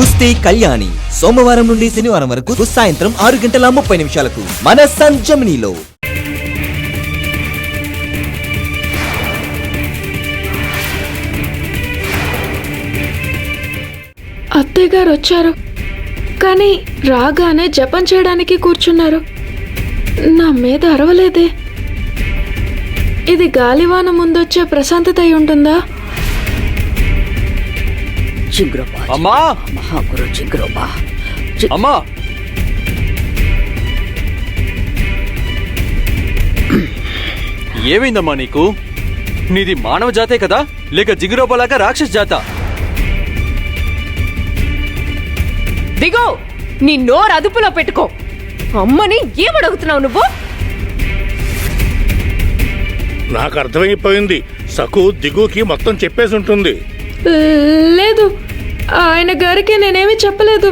కుస్తీ కళ్యాణి సోమవారం నుండి శనివారం వరకు సాయంత్రం 6:30 మన సన్ జెమినీలో. అత్తయ్య గారు వచ్చారు, కానీ రాగానే జపం చేయడానికి కూర్చున్నారు. నా మీద అరవలేదే. ఇది గాలివాన ముందొచ్చే ప్రశాంతత అయి ఉంటుందా? అమ్మా, అమ్మా, ఏమైందమ్మా నీకు? నీది మానవ జాతే కదా, లేక జిగురోబలాగా రాక్షస జాత? దిగో, నీ నోరు అదుపులో పెట్టుకో. అమ్మని ఏమడుగుతున్నావు నువ్వు? నాకు అర్థమైపోయింది. సకు దిగుకి మొత్తం చెప్పేసి ఉంటుంది. లేదు, ఆయన గారికి నేనేమి చెప్పలేదు.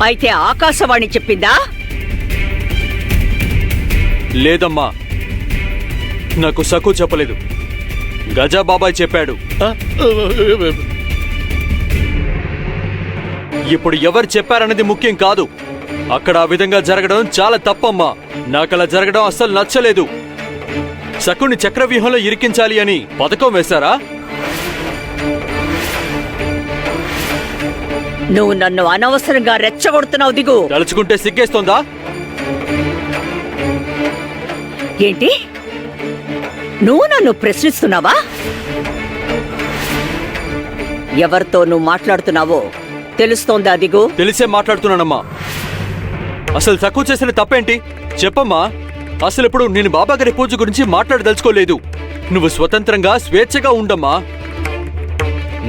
అయితే ఆకాశవాణి చెప్పిందా? లేదమ్మా, నాకు సకు చెప్పలేదు. గజాబాబాయ్ చెప్పాడు. ఇప్పుడు ఎవరు చెప్పారన్నది ముఖ్యం కాదు. అక్కడ ఆ విధంగా జరగడం చాలా తప్పమ్మా. నాకలా జరగడం అస్సలు నచ్చలేదు. శకుని చక్రవ్యూహంలో ఇరికించాలి అని పథకం వేశారా? నువ్వు నన్ను అనవసరంగా రెచ్చగొడుతున్నావు. దిగు. తలుచుకుంటే సిగ్గేస్తోందా? ఏంటి, నువ్వు నన్ను ప్రశ్నిస్తున్నావా? ఎవరితో నువ్వు మాట్లాడుతున్నావో తెలుస్తోందా? దిగు. తెలిసే మాట్లాడుతున్నానమ్మా. అసలు తక్కువ చేసిన తప్పేంటి చెప్పమ్మా. అసలు ఇప్పుడు నేను బాబాగారి పూజ గురించి మాట్లాడదలుచుకోలేదు. నువ్వు స్వతంత్రంగా స్వేచ్ఛగా ఉండమ్మా.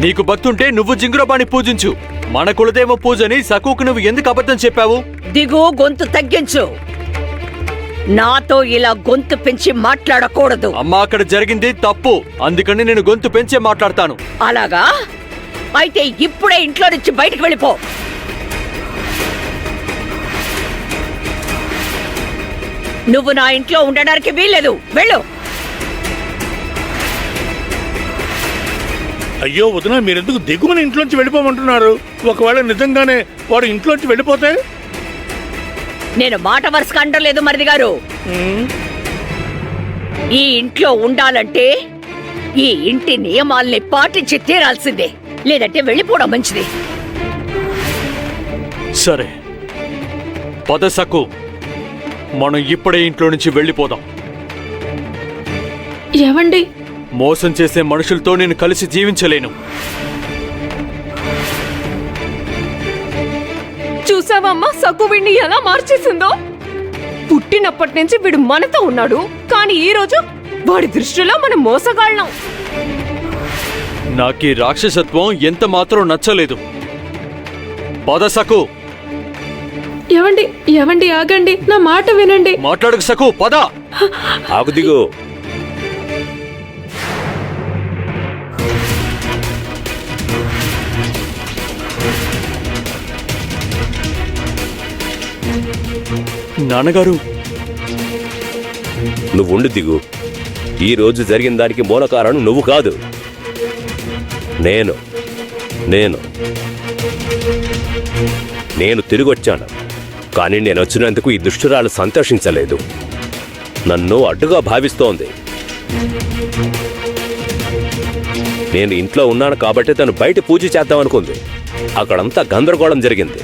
నీకు భక్తుంటే నువ్వు జింగురబాని పూజించు. మన కులదేవ పూజని సకుకు నువ్వు ఎందుకు అబద్ధం చెప్పావు? దిగు, గొంతు తగ్గించు. నాతో ఇలా గొంతు పెంచి మాట్లాడకూడదు. అమ్మా, అక్కడ జరిగింది తప్పు, అందుకని నేను గొంతు పెంచే మాట్లాడతాను. అలాగా? అయితే ఇప్పుడే ఇంట్లో నుంచి బయటకు వెళ్ళిపో. నువ్వు నా ఇంట్లో ఉండడానికి వీల్లేదు. వెళ్ళు. అయ్యో వదిన, మీరెందుకు దిగుమని ఇంట్లోంచి వెళ్ళిపోమంటున్నారు? ఒకవేళ నిజంగానే వాడు ఇంట్లోంచి వెళ్ళిపోతే? నేను మాట వరుసగా అంటలేదు మరిది గారు. ఈ ఇంట్లో ఉండాలంటే ఈ ఇంటి నియమాల్ని పాటించి తీరాల్సిందే, లేదంటే వెళ్ళిపోవడం మంచిది. సరే పద సకు, మనం ఇప్పుడే ఇంట్లో నుంచి వెళ్ళిపోదాం. ఏవండి, మోసం చేసే మనుషులతో నేను కలిసి జీవించలేను. చూసావమ్మా సక్కు వీడిని ఎలా మార్చేసిందో? పుట్టినప్పటి నుంచి వీడు మనతో ఉన్నాడు, కానీ ఈ రోజు వాడి దృష్టిలో మనం మోసగాళ్ళం. నాకీ రాక్షసత్వం ఎంత మాత్రం నచ్చలేదు. పద సకు. ఏవండి, ఏవండి, ఆగండి, నా మాట వినండి. మాట్లాడకు సకు, పద. ఆగు, దిగు. నాన్నగారు, నువ్వుండు దిగు. ఈ రోజు జరిగిన దానికి మూల కారణం నువ్వు కాదు, నేను నేను నేను తిరిగొచ్చాను. కానీ నేను వచ్చినందుకు ఈ దుష్టురాలు సంతోషించలేదు. నన్ను అడ్డుగా భావిస్తోంది. నేను ఇంట్లో ఉన్నాను కాబట్టి తను బయట పూజ చేద్దామనుకుంది. అక్కడంతా గందరగోళం జరిగింది.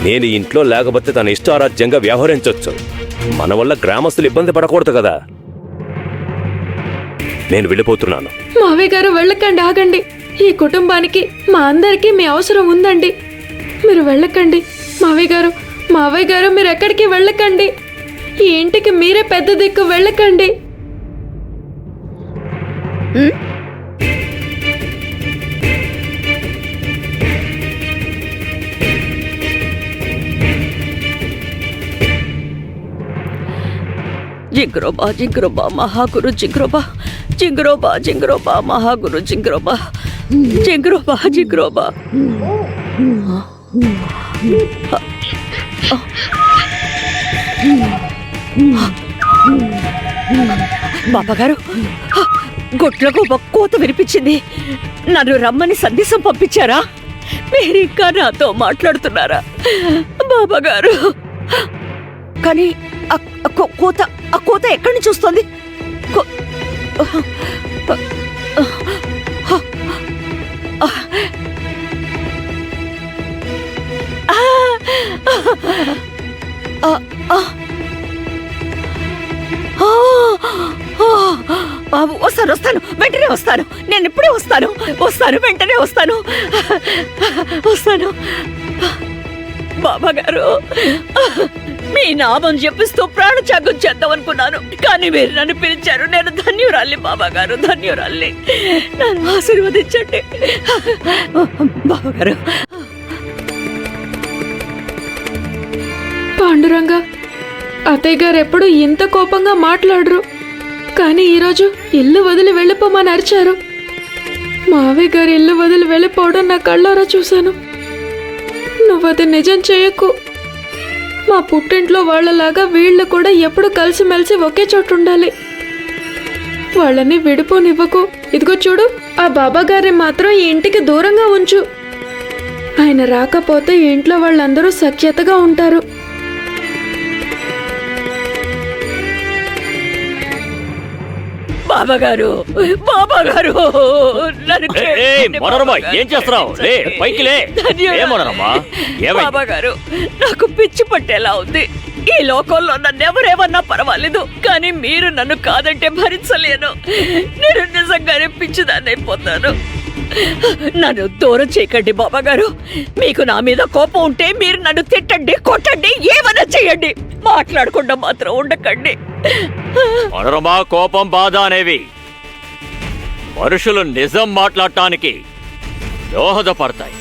నేను ఇంట్లో లేకపోతే తన ఇష్టారాజ్యంగా వ్యవహరించవచ్చు. మన వల్ల గ్రామస్తులు ఇబ్బంది పడకూడదు కదా. నేను వెళ్ళిపోతున్నాను. మావయ్య గారు వెళ్ళకండి, ఆగండి. ఈ కుటుంబానికి, మా అందరికీ మీ అవసరం ఉందండి. మీరు వెళ్ళకండి మావయ్య గారు. మావయ్య గారు, మీరు ఎక్కడికి వెళ్ళకండి. ఈ ఇంటికి మీరే పెద్ద దిక్కు. వెళ్ళకండి. జింగ్రోబా జింగ్రోబా మహాగురు జింగ్రోబా, జింగ్రోబా జింగ్రోబా మహాగురు జింగ్రోబా, జింగ్రోబా జింగ్రోబా. బాబాగారు, గొడ్లకు కోత వినిపించింది. నన్ను రమ్మని సందేశం పంపించారా? మీరింకా నాతో మాట్లాడుతున్నారా బాబా గారు? కానీ ఆ కోత ఎక్కడి నుంచి వస్తుంది? వస్తాను, వెంటనే వస్తాను. నేను ఇప్పుడే వస్తాను, వెంటనే వస్తాను. బాబా గారు, మీ నామం చెప్పిస్తూ ప్రాణత్యాగం చేద్దాం అనుకున్నాను, కానీ మీరు నన్ను పిలిచారు. నేను ధన్యురాల్ని బాబా గారు, ధన్యురాల్ని. నన్ను ఆశీర్వదించండి బాబా గారు. పాండురంగ, అత్తయ్య గారు ఎప్పుడు ఇంత కోపంగా మాట్లాడరు, కానీ ఈరోజు ఇల్లు వదిలి వెళ్ళిపోమని అరిచారు. మావయ్య గారు ఇల్లు వదిలి వెళ్ళిపోవడం నా కళ్ళారా చూశాను. నువ్వది నిజం చేయకు. మా పుట్టింట్లో వాళ్ళలాగా వీళ్ళు కూడా ఎప్పుడు కలిసిమెలిసి ఒకే చోటు ఉండాలి. వాళ్ళని విడిపోనివ్వకు. ఇదిగో చూడు, ఆ బాబా గారిని మాత్రం ఈ ఇంటికి దూరంగా ఉంచు. ఆయన రాకపోతే ఇంట్లో వాళ్ళందరూ సఖ్యతగా ఉంటారు. బాబా గారు, బాబా గారు, ఏం చేస్తున్నావు? బాబా గారు, నాకు పిచ్చి పట్టేలా ఉంది. ఈ లోకంలో నన్ను ఎవరేమన్నా పర్వాలేదు, కానీ మీరు నన్ను కాదంటే భరించలేను. నేను నిజంగానే పిచ్చిదాన్ని అయిపోతాను. నన్ను దూరం చేయకండి బాబా గారు. మీకు నా మీద కోపం ఉంటే మీరు నన్ను తిట్టండి, కొట్టండి, ఏమైనా చెయ్యండి. మాట్లాడకుండా మాత్రం ఉండకండి. మనోరమా, కోపం, బాధ అనేవి మనుషులు నిజం మాట్లాడటానికి దోహదపడతాయి.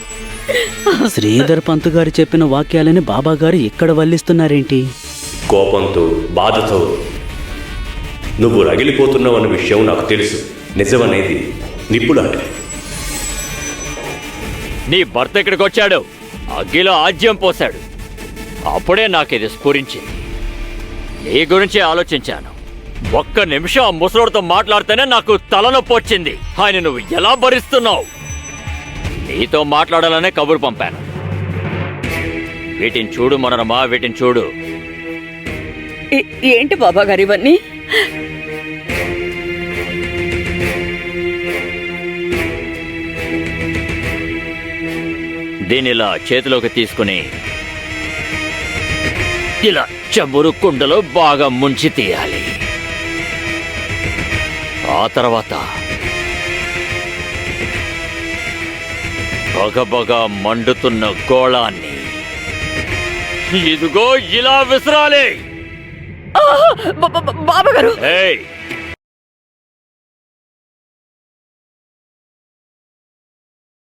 శ్రీధర్ పంత్ గారు చెప్పిన వాక్యాలని బాబా గారు ఇక్కడ వల్లిస్తున్నారేంటి? కోపంతో, బాధతో నువ్వు రగిలిపోతున్నావన్న విషయం నాకు తెలుసు. నిజమనేది నిప్పులాంటి. నీ భర్త ఇక్కడికి వచ్చాడు, అగ్గిలో ఆజ్యం పోశాడు. అప్పుడే నాకిది స్ఫురించింది. నీ గురించి ఆలోచించాను. ఒక్క నిమిషం ఆ ముసలోడితో మాట్లాడితేనే నాకు తలనొప్పి వచ్చింది. ఆయన నువ్వు ఎలా భరిస్తున్నావు? నీతో మాట్లాడాలనే కబురు పంపాను. వీటిని చూడు మనోరమా, వీటిని చూడు. ఏంటి బాబా గారు ఇవన్నీ? దీనిలా చేతిలోకి తీసుకుని ఇలా చమురు కుండలో బాగా ముంచి తీయాలి. ఆ తర్వాత బగబగా మండుతున్న గోళాన్ని ఇదిగో ఇలా విసరాలి. బాబా గారు, ఏయ్,